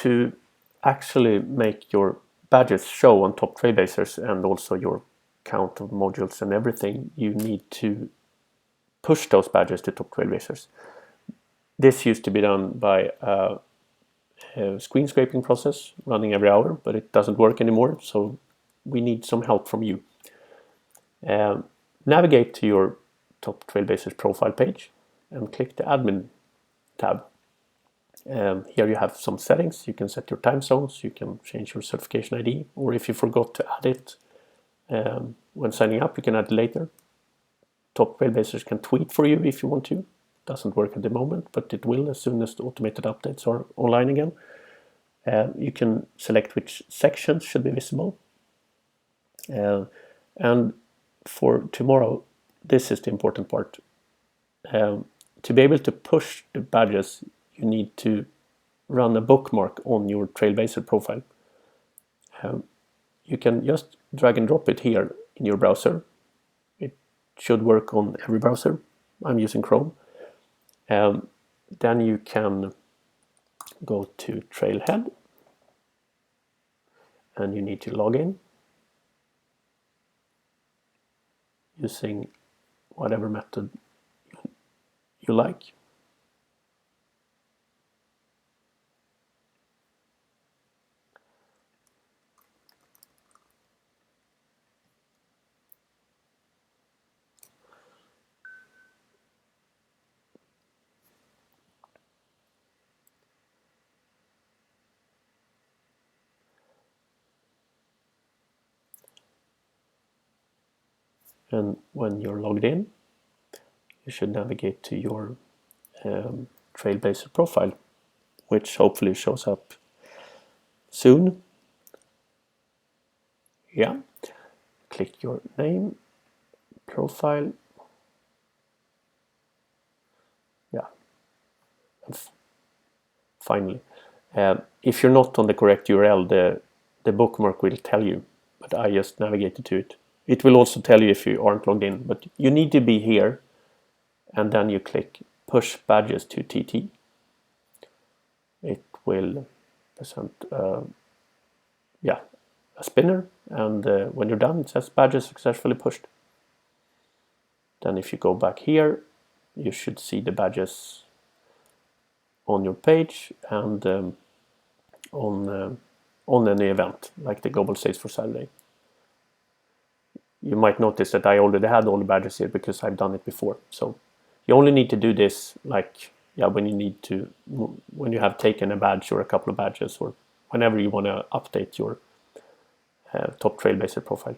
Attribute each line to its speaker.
Speaker 1: to actually make your badges show on top Trailblazers and also your count of modules and everything, you need to push those badges to top Trailblazers. This used to be done by a screen scraping process running every hour, but it doesn't work anymore, so we need some help from you. Navigate to your top Trailblazers profile page and click the admin tab. Here you have some settings. You can set your time zones, you can change your certification ID, or if you forgot to add it when signing up, you can add it later. Top Trailblazers can tweet for you if you want to. Doesn't work at the moment, but it will as soon as the automated updates are online again. You can select which sections should be visible. And for tomorrow, this is the important part. To be able to push the badges, you need to run a bookmark on your Trailblazer profile. You can just drag and drop it here in your browser. It should work on every browser. I'm using Chrome. Then you can go to Trailhead and you need to log in using whatever method you like. And when you're logged in, you should navigate to your Trailblazer profile, which hopefully shows up soon. Yeah, click your name, profile. Yeah, and finally, if you're not on the correct URL, the bookmark will tell you, but I just navigated to it. It will also tell you if you aren't logged in, but you need to be here, and then you click push badges to TT. It will present a spinner, and when you're done, it says badges successfully pushed. Then if you go back here, you should see the badges on your page and on any event, like the global sales for Saturday. You might notice that I already had all the badges here because I've done it before. So you only need to do this when you have taken a badge or a couple of badges, or whenever you want to update your top Trailblazer profile.